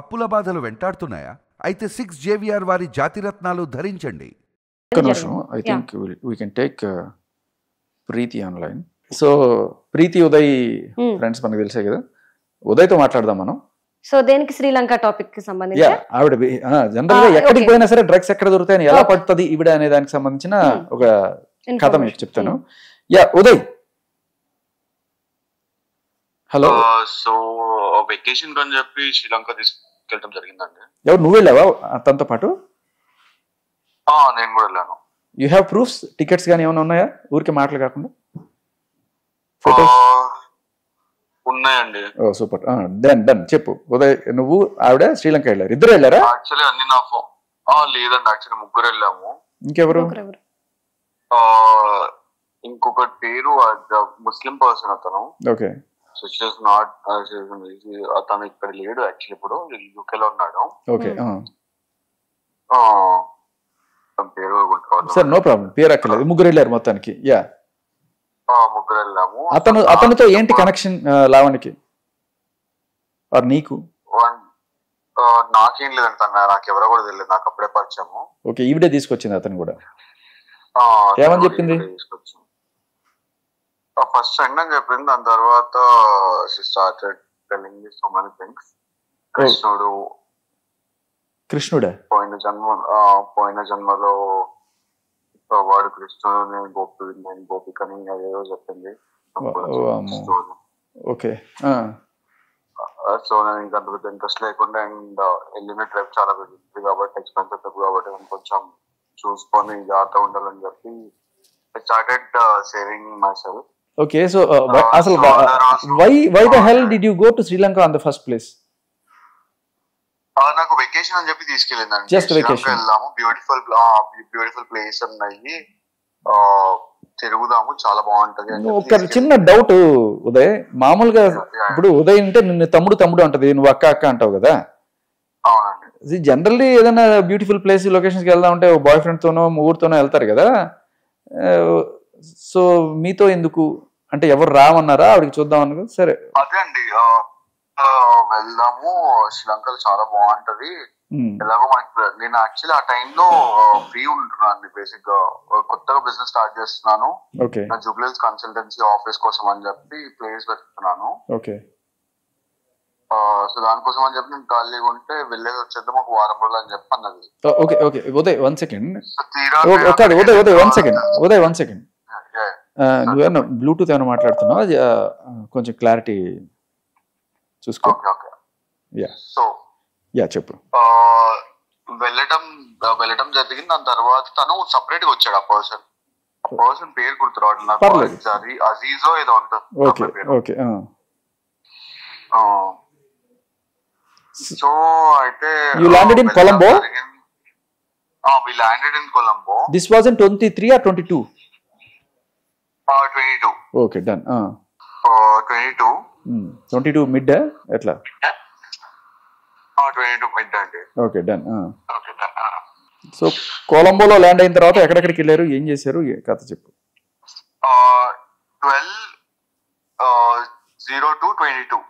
అప్పుల బాధలు వెంటాడుతున్నాయా? అయితే 6 JVR వారి జాతిరత్నాలు ధరించండి. ఒక్క నిమిషం. I think we can take Preeti online. So Preeti Uday friends మనకు తెలిసే కదా, ఉదయ్తో మాట్లాడదాం మనం. సో దేనికి శ్రీలంక టాపిక్ కి సంబంధించి ఆవిడ జనరల్ గా ఎక్కడికి పోయినా సరే డ్రగ్స్ ఎక్కడ దొరుకుతాయని ఎలా పడుతుంది ఈవిడ అనే దానికి సంబంధించిన ఒక కథ మీకు చెప్తాను. ఉదయ్, హలో. సో వెకేషన్ అని చెప్పి శ్రీలంక తీసుకెళ్ళడం జరిగిందండి. ఎవరు, నువ్వు వెళ్ళావా తనతో పాటు? నేను కూడా వెళ్ళాను. యూ హ్యావ్ ప్రూఫ్స్, టికెట్స్ కానీ ఏమైనా ఉన్నాయా? ఊరికే మాటలు కాకుండా ఫోటోస్ ఉన్నాయండి. ఓ సూపర్. డన్ చెప్పు. ఉదయ్, నువ్వు ఆవిడ శ్రీలంక వెళ్ళారు, ఇద్దరు వెళ్ళారా? యాక్చువల్లీ అన్ని నా లేదండి, యాక్చువల్లీ ముగ్గురు వెళ్ళాము. ఇంకెవరు? ఇంకొకటి పేరు ముస్లిం పర్సన్ అతను. ఓకే. సో షీఈస్ నాట్, అతను ఇక్కడ లేడు యాక్చువల్లీ, ఇప్పుడు యూకే లో ఉన్నాడు. ఓకే. పేరు సార్ నో ప్రాబ్లం, పేరు అక్కర్లేదు. ముగ్గురు వెళ్ళారు మొత్తానికి. ముగ్గురు వెళ్ళాము. అతనితో ఏంటి కనెక్షన్ లావణ్యకి ఆర్ నీకు? నాకేం లేదంట, నాకు ఎవరో కూడా తెలియదు, నాకు అప్పుడే పరిచయము. ఓకే, ఈవిడే తీసుకొచ్చింది అతను కూడా. ఏమని చెప్పింది? తీసుకొచ్చింది ఫస్ట్ ఫ్రెండ్ అని చెప్పింది. దాని తర్వాత she started telling me so many things. కృష్ణుడా? పోయిన జన్మలో వాడు కృష్ణుడు, నేను గోపికని అదేదో చెప్పింది. ఓకే. సో నేను ఇంకా అంత ఇంట్రెస్ట్ లేకుండా, అండ్ వెళ్ళిన ట్రిప్ చాలా పెరుగుతుంది కాబట్టి, ఎక్స్పెన్సివ్ ట్రిప్ కాబట్టి నేను కొంచెం చూసుకొని జాగ్రత్తగా ఉండాలని చెప్పి I started saving myself. Okay, so అసలు why the hell did you go to Sri Lanka on the first place? నాకు వెకేషన్ అని చెప్పి తీసుకెళ్ళిందండి. జస్ట్ వెకేషన్ వెళ్ళాము, బ్యూటిఫుల్ ప్లేస్ అన్నాయి, తిరుగుదాము, చాలా బాగుంటది. ఒక చిన్న డౌట్ ఉదయ్, మామూలుగా ఇప్పుడు ఉదయ్ అంటే నిన్ను తమ్ముడు అంటది, నువ్వు అక్క అంటావు కదా. అవునండి. జనరల్లీ ఏదైనా బ్యూటిఫుల్ ప్లేస్ లొకేషన్స్కి వెళ్దాం అంటే బాయ్ ఫ్రెండ్ తోనో ఊరితోనో వెళ్తారు కదా. సో మీతో ఎందుకు అంటే, ఎవరు రామన్నారా ఆవిడకి చూద్దాం అన్నారు? సరే అదే అండి, వెళ్దాము, శ్రీలంకలో చాలా బాగుంటది. ఎలాగో మనకి, నేను యాక్చువల్లీ ఆ టైంలో ఫ్రీ ఉంటున్నాను, బేసిక్ గా కొత్తగా బిజినెస్ స్టార్ట్ చేస్తున్నాను. నా జూబ్లీహిల్స్ కన్సల్టెన్సీ ఆఫీస్ కోసం అని చెప్పి ప్లేస్ వెతుకుతున్నాను. సో దానికోసం అని చెప్పి నేను ఖాళీగా ఉంటే వెళ్ళేది వచ్చేద్దాం ఒక వారం రోజులు అని చెప్పి అన్నది. Okay Uday, one second. Uday one second. నువ్వేమన్నా బ్లూటూత్ ఏమైనా మాట్లాడుతున్నావా? కొంచెం క్లారిటీ చూసుకో. సో చెప్పు. వెళ్ళటం జరిగింది. దాని తర్వాత తను సపరేట్ గా వచ్చాడు. ఆ పర్సన్ పేరు గుర్తురావట్లేదు నాకు, అజీజో ఏదో ఉంటుంది. ఓకే. సో అయితే you landed in Colombo? We landed in Colombo. This was in 23 or 22? 22. Okay, done. 22. 22 mid ఎట్లా? 22 mid అండి. Okay, done. సో కొలంబోలో ల్యాండ్ అయిన తర్వాత ఎక్కడెక్కడికి వెళ్ళారు, ఏం చేశారు, కథ చెప్పు. 12/02/22.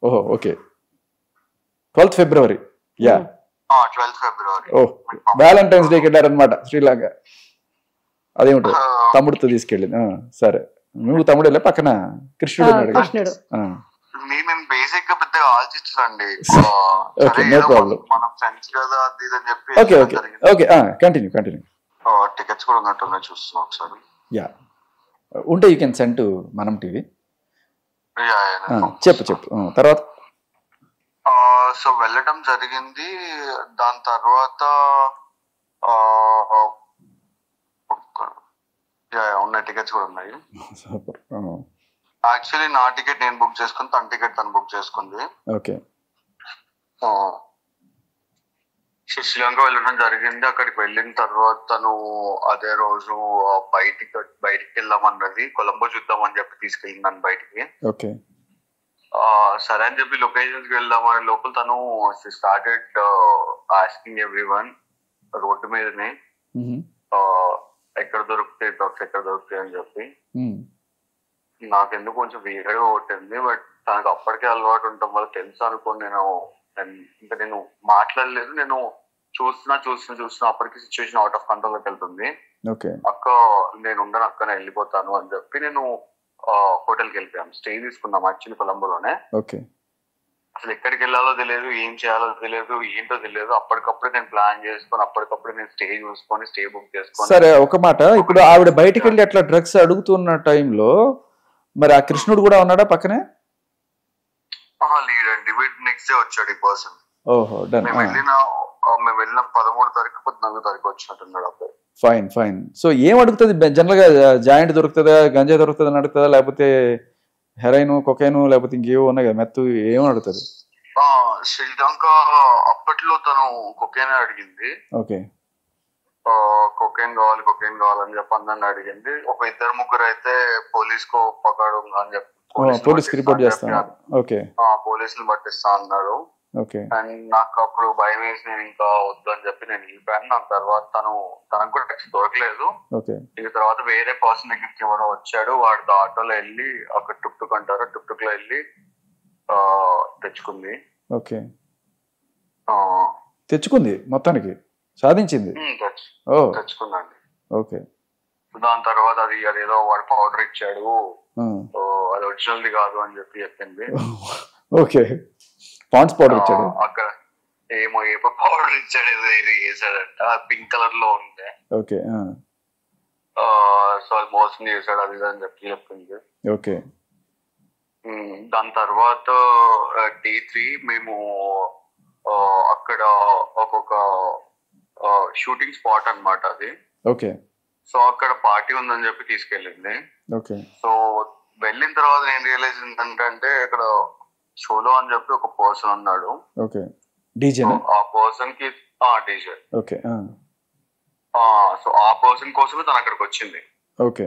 ఓహో, okay. 12th February. 12th February. Valentine's డేకి వెళ్ళారనమాట శ్రీలంక. అదేమిటో తమ్ముడితో తీసుకెళ్ళింది. సరే, నువ్వు తమ్ముడు వెళ్ళా, పక్కన కృష్ణుడు ఉన్నాడు. నేను బేసిక్ గా పెద్దగా ఆలోచించండి. Okay, no problem. మన ఫ్రెండ్స్ కదా అది అని చెప్పి. Okay continue. టికెట్స్ కూడా ఉన్నట్టున్నాయి, చూస్తున్నాం ఒకసారి. ఉంటే యూ కెన్ సెండ్ టు మనం టీవీ. చెప్పు తర్వాత. సో వెళ్ళటం జరిగింది. దాని తర్వాత ఉన్నాయి, టికెట్స్ కూడా ఉన్నాయి. యాక్చువల్లీ నా టికెట్ నేను బుక్ చేసుకుని, తన టికెట్ తను బుక్ చేసుకుంది. ఓకే. శ్రీలంక వెళ్ళడం జరిగింది. అక్కడికి వెళ్ళిన తర్వాత తను అదే రోజు బయటికి వెళ్దామన్నది, కొలంబో చూద్దామని చెప్పి తీసుకెళ్ళింది నన్ను బయటికి. ఓకే. సరే అని చెప్పి లొకేషన్స్ కి వెళ్దామని లోపల తను స్టార్టెడ్ ఆస్కింగ్ ఎవ్రీవన్ రోడ్డు మీదనే ఎక్కడ దొరుకుతాయి డ్రగ్స్ అని చెప్పి. నాకెందుకు కొంచెం వేరేగా కొట్టింది. బట్ తనకు అప్పటికే అలవాటు ఉండటం వల్ల తెలుసు అనుకోని నేను ఇంకా నేను మాట్లాడలేదు. నేను చూస్తున్నా అప్పటికి సిచ్యువేషన్ అవుట్ ఆఫ్ కంట్రోల్ లోకి వెళ్తుంది. అక్క నేను ఉండను అక్క, నేను వెళ్ళిపోతాను అని చెప్పి నేను హోటల్కి వెళ్ళిపోయాను. స్టే తీసుకున్నాం యాక్చువల్లీ కొలంబోలోనే. అసలు ఎక్కడికి వెళ్ళాలో తెలియదు, ఏం చేయాలో తెలియదు, ఏంటో తెలియదు. అప్పటికప్పుడు నేను ప్లాన్ చేసుకొని అప్పటికప్పుడు నేను స్టే చూసుకొని స్టే బుక్ చేసుకొని. సరే ఒక మాట, ఇప్పుడు ఆవిడ బయటికి వెళ్ళి అట్లా డ్రగ్స్ అడుగుతున్న టైంలో మరి ఆ కృష్ణుడు కూడా ఉన్నాడా పక్కనే? లేదండి, నెక్స్ట్ డే వచ్చాడు ఈ పర్సన్. ఓహో డన్. మేము వెళ్ళిన 13 తారీఖు 14 తారీఖు వచ్చినట్టున్నాడు అబ్బాయి. ఫైన్. సో ఏం అడుగుతుంది జనరల్ గా? జాయింట్ దొరుకుతుందా, గంజా దొరుకుతుందని అడుగుతుందా, లేకపోతే హెరైన్, కొకైన్, లేకపోతే ఇంకేవో ఉన్నాయి కదా మెత్తు, ఏమని అడుగుతుంది? శ్రీలంక అప్పట్లో తను కొకైన్ అడిగింది. కొకైన్ కావాలని చెప్పి అందరిని అడిగింది. ఒక 2-3 అయితే పోలీస్ కో పకడు అని చెప్పి పోలీస్ రిపోర్ట్ చేస్తాను, పోలీసులు పట్టిస్తా అన్నాడు. అండ్ నాకు అప్పుడు భయం వేసి నేను ఇంకా వద్దు అని చెప్పి నేను వెళ్ళిపోయాను. దాని తర్వాత తనకు కూడా టెక్స్ట్ దొరకలేదు. ఇక తర్వాత వేరే పర్సన్ దగ్గరికి ఎవరో వచ్చాడు, వాడితో ఆటోలో వెళ్ళి అక్కడ టుక్ అంటారు, టుక్ లో వెళ్ళి తెచ్చుకుంది, మొత్తానికి సాధించింది, తెచ్చుకుందండి. ఓకే. దాని తర్వాత అదేదో వాడు పౌడర్ ఇచ్చాడు, అది ఒరిజినల్ కాదు అని చెప్పి చెప్పింది. ఓకే, పాండ్స్ పౌడర్ ఇచ్చాడు. అక్కడ ఏమో పౌడర్ ఇచ్చాడు, ఏదో చేశాడంట, పింక్ కలర్ లో ఉండే. ఓకే. సో అది మోసం చేశాడు అది అని చెప్పి చెప్పింది. ఓకే. దాని తర్వాత డే 3 మేము అక్కడ ఒక్కొక్క షూటింగ్ స్పాట్ అన్నమాట అది. ఓకే. సో అక్కడ పార్టీ ఉందని చెప్పి తీసుకెళ్ళింది. ఓకే. సో వెళ్ళిన తర్వాత నేను రియలైజ్ ఏంటంటే అక్కడ షోలో అని చెప్పి ఒక పర్సన్ ఉన్నాడు. ఓకే. డీజే. ఆ పర్సన్ కి డీజే. ఓకే. సో ఆ పర్సన్ కోసమే తను అక్కడికి వచ్చింది. ఓకే.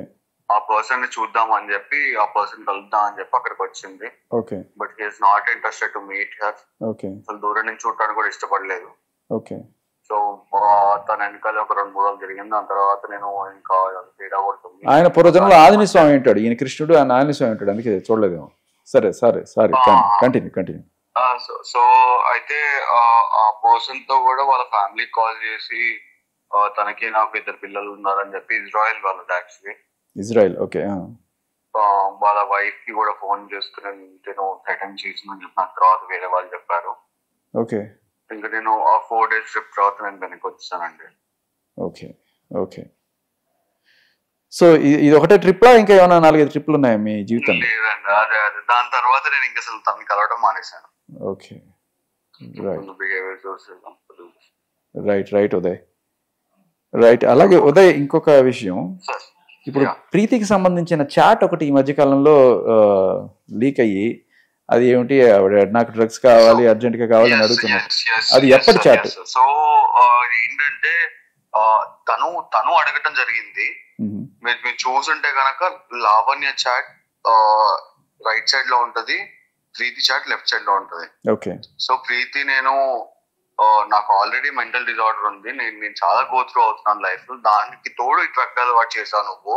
ఆ పర్సన్ ని చూద్దాం అని చెప్పి, ఆ పర్సన్ కలుద్దాం అని చెప్పి అక్కడికి వచ్చింది. Okay. But he is not interested to meet her. Okay. అసలు దూరం నుంచి చూడటానికి కూడా ఇష్టపడలేదు. ఓకే. సో తన వెనకాల ఒక 2-3 రోజులు జరిగింది. దాని తర్వాత నేను ఇంకా తేడా కొడుతుంది. ఆయన పూర్వజన్మలో ఆంజనేయ స్వామి ఉంటాడు, ఈయన కృష్ణుడు, ఆయన ఆంజనేయ స్వామి ఉంటాడు, అందుకే చూడలేదేమో. సరే కంటిన్యూ. సో అయితే ఆ పర్సన్ తో కూడా వాళ్ళ ఫ్యామిలీ కాల్ చేసి తనకి నాకు 2 పిల్లలు ఉన్నారని చెప్పి, ఇజ్రాయెల్ వాళ్ళది యాక్చువల్లీ. ఇజ్రాయెల్. ఓకే. వాళ్ళ వైఫ్ కి కూడా ఫోన్ చేసుకుని నేను థ్రెటన్ చేసిందని చెప్పిన తర్వాత వేరే వాళ్ళు చెప్పారు. ఓకే. ఇంకా నేను ఆ 4 days ట్రిప్ తర్వాత నేను వెనక్కి వచ్చానండి. ఓకే. ఓకే. సో ఇది ఒకటే ట్రిప్, ఇంకా ఏమైనా 4-5 ట్రిప్లు ఉన్నాయా మీ జీవితంలో? లేదండి, అదే దాని తర్వాత నేను ఇంకా అసలు తనని కలవడం మానేశాను. ఓకే. రైట్ ఉదయ్. అలాగే ఉదయ్, ఇంకొక విషయం, ఇప్పుడు ప్రీతికి సంబంధించిన చాట్ ఒకటి ఈ మధ్య కాలంలో లీక్ అయ్యి, అది ఏమిటి, నాకు డ్రగ్స్ కావాలి, అర్జెంట్ గా కావాలి అని అడుగుతున్నారు. అది ఎప్పటి చాట్? సో ఏంటంటే తను అడగటం జరిగింది. మీరు చూసుంటే కనుక లావణ్య చాట్ రైట్ సైడ్ లో ఉంటది, ప్రీతి చాట్ లెఫ్ట్ సైడ్ లో ఉంటది. ఓకే. సో ప్రీతి నాకు ఆల్రెడీ మెంటల్ డిజార్డర్ ఉంది, నేను చాలా గో త్రూ అవుతున్నాను లైఫ్ లో, దానికి తోడు ఈ డ్రగ్ అలవాటు చేశావు నువ్వు.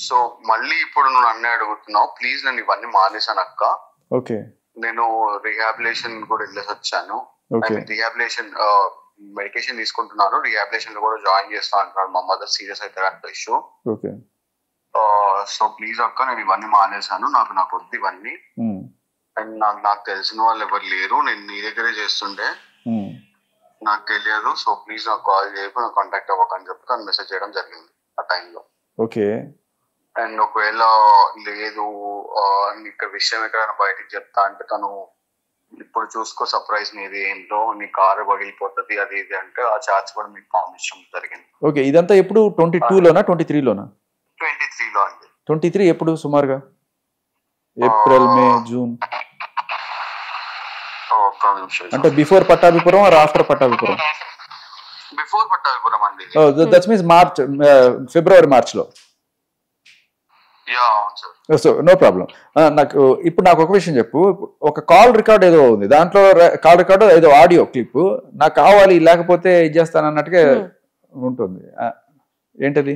సో మళ్ళీ ఇప్పుడు నువ్వు నన్నే అడుగుతున్నావు, ప్లీజ్ నేను ఇవన్నీ మానేశాను అక్క. ఓకే. నేను రిహాబిలేషన్ కూడా వెళ్ళేసి వచ్చాను. రిహాబిలేషన్ మెడికేషన్ తీసుకుంటున్నాను, రిహాబిలేషన్ లో కూడా జాయిన్ చేస్తా అంటున్నాడు. మా మదర్ సీరియస్ అవుతారు అంత ఇష్యూ. సో ప్లీజ్ అక్క నేను ఇవన్నీ మానేశాను, నాకు వద్దు ఇవన్నీ. అండ్ నాకు తెలిసిన వాళ్ళు ఎవరు లేరు, నేను నీ దగ్గరే చేస్తుండే, నాకు తెలియదు. సో ప్లీజ్ నాకు కాల్ చేయకు, నాకు కాంటాక్ట్ అవ్వకని చెప్పి తను మెసేజ్ చేయడం జరిగింది ఆ టైంలో. ఓకే. అండ్ ఒకవేళ లేదు ఇక్కడ విషయం ఎక్కడైనా బయటకు చెప్తా అంటే తను ఇప్పుడు చూసుకో సర్ప్రైజ్ నీది ఏంటో, నీ కారు పగిలిపోతుంది అది ఇది అంటే ఆ చార్జ్ కూడా మీకు పంపించడం జరిగింది. ఓకే. ఇదంతా ఎప్పుడు 22లోనా 23లోనా? 23లో అండి. 23 ఎప్పుడు సుమారుగా? April, May, June? అంటే before Pattabhipuram or after Pattabhipuram? Before Pattabhipuram అండి. దట్స్ మీన్స్ మార్చ్, ఫిబ్రవరి మార్చ్లో. So no problem. నాకు ఒక విషయం చెప్పు, ఒక కాల్ రికార్డ్ ఏదో ఉంది, దాంట్లో కాల్ రికార్డ్ ఏదో ఆడియో క్లిప్ నాకు కావాలి, లేకపోతే ఇది చేస్తాను అన్నట్టుగా ఉంటుంది, ఏంటది?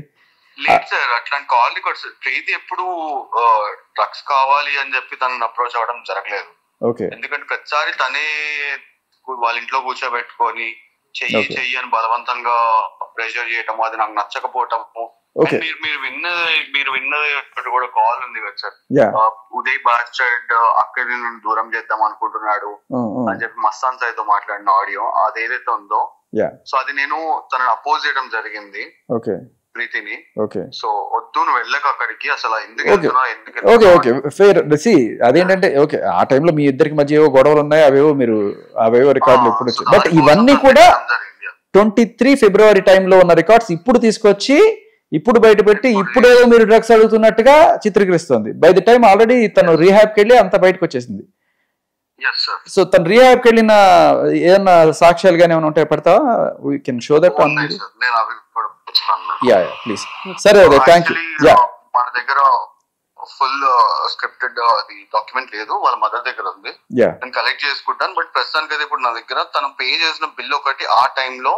లేదు సార్, అట్లాంటి కాల్ రికార్డ్స్ ప్రీతి ఎప్పుడు డ్రగ్స్ కావాలి అని చెప్పి తనని అప్రోచ్ అవ్వడం జరగలేదు. ఓకే. ఎందుకంటే ప్రతిసారి తనే వాళ్ళ ఇంట్లో కూర్చోబెట్టుకొని చెయ్యి అని బలవంతంగా ప్రెషర్ చేయటం, అది నాకు నచ్చకపోవటము. మీరు విన్నది కూడా కాల్ ఉంది కదా సార్, ఉదయ్ బాస్టర్డ్ అక్కడి నుండి దూరం చేద్దాం అనుకుంటున్నాడు అని చెప్పి మస్తాన్ సాయితో మాట్లాడిన ఆడియో అదేదైతే ఉందో, సో అది నేను తనని అపోజ్ చేయడం జరిగింది ప్రీతిని. సో వద్దు నువ్వు వెళ్ళక అక్కడికి, అసలు అదేంటంటే ఓకే ఆ టైంలో మీ ఇద్దరికి మధ్య ఏవో గొడవలు ఉన్నాయి, అవేవో రికార్డులు ఇప్పుడు వచ్చాయి. బట్ ఇవన్నీ కూడా 23 ఫిబ్రవరి టైంలో ఉన్న రికార్డ్స్ ఇప్పుడు తీసుకొచ్చి ఇప్పుడు బయట పెట్టి ఇప్పుడేదో మీరు డ్రగ్స్ అడుగుతున్నట్టుగా చిత్రీకరిస్తుంది. బై ది టైం ఆల్రెడీ తను రీహాబ్కి వెళ్ళి అంత బయటకు వచ్చేసింది. సో తను రీహాబ్కి వెళ్ళిన ఏదన్నా సాక్ష్యాలు గానీ ఏమైనా ఉంటాయి, పెడతావా? We can show that on please. సరే థ్యాంక్ యూ. మన దగ్గర ఫుల్ స్క్రిప్టెడ్ అది డాక్యుమెంట్ లేదు, వాళ్ళ మదర్ దగ్గర ఉంది, నేను కలెక్ట్ చేసుకుంటాను. బట్ ప్రస్తుతానికి అయితే ఇప్పుడు నా దగ్గర తను పే చేసిన బిల్ ఒకటి ఆ టైంలో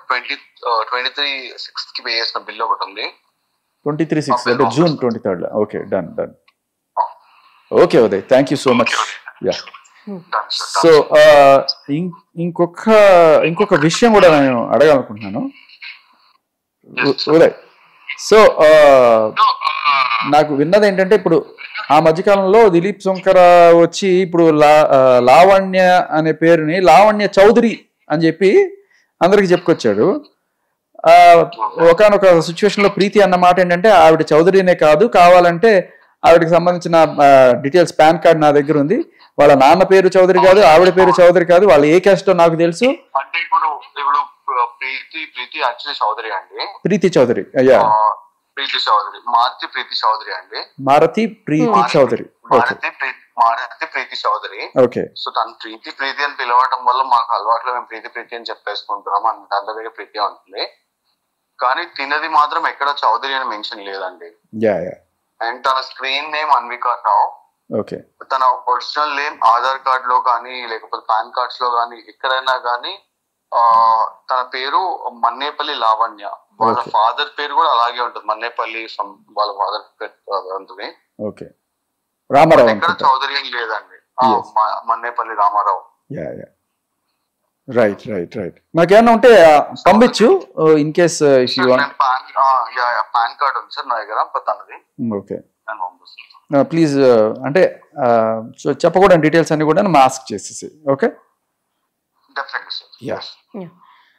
23/6 కి పే చేసిన బిల్ ఒకటి ఉంది. 23/6 అంటే June 23rd. Okay, done. Okay Uday, thank you so much. So ఇంకొక విషయం కూడా నేను అడగాలనుకుంటున్నాను ఉదయ్. సో నాకు విన్నది ఏంటంటే, ఇప్పుడు ఆ మధ్యకాలంలో దిలీప్ శంకర్ వచ్చి ఇప్పుడు లావణ్య అనే పేరుని లావణ్య చౌదరి అని చెప్పి అందరికి చెప్పుకొచ్చాడు. ఒకనొక సిచ్యువేషన్ లో ప్రీతి అన్న మాట ఏంటంటే, ఆవిడ చౌదరినే కాదు, కావాలంటే ఆవిడకి సంబంధించిన డీటెయిల్స్ పాన్ కార్డ్ నా దగ్గర ఉంది, వాళ్ళ నాన్న పేరు చౌదరి కాదు, ఆవిడ పేరు చౌదరి కాదు, వాళ్ళు ఏ క్యాస్టో నాకు తెలుసు. అంటే ఇప్పుడు ప్రీతి యాక్చువల్లీ చౌదరి అండి, ప్రీతి చౌదరి. అయ్యా, ప్రీతి చౌదరి, మారుతి ప్రీతి చౌదరి అండి, మారుతి ప్రీతి చౌదరి. మారుతి ప్రీతి చౌదరి. ఓకే. సో తను ప్రీతి అని పిలవటం వల్ల మాకు అలవాట్లో మేము ప్రీతి అని చెప్పేసుకుంటున్నాం, అందరి దగ్గర ప్రీతి ఉంటుంది. కానీ తినది మాత్రం ఎక్కడ చౌదరి అని మెన్షన్ లేదండి. అండ్ తన స్క్రీన్ నేమ్ అన్వికా రావు. ఓకే. తన ఒరిజినల్ నేమ్ ఆధార్ కార్డ్ లో కానీ లేకపోతే పాన్ కార్డ్స్ లో కానీ ఎక్కడైనా కానీ తన పేరు మన్నేపల్లి లావణ్య. వాళ్ళ ఫాదర్ పేరు కూడా అలాగే ఉంటుంది, మన్నేపల్లి. వాళ్ళ ఫాదర్ పేరు ఉంటుంది. ఓకే. రామారావు. ఎక్కడ చౌదరి ఏం లేదండి, మన్నేపల్లి రామారావు. రైట్. నాకేమన్నా ఉంటే పంపించు in case if you want. Pan card ఉంది సార్ నా దగ్గర తనది. Okay, please. అంటే చెప్పకూడని డీటెయిల్స్ అన్ని కూడా ఆస్క్ చేసేసి. Okay, definitely sir.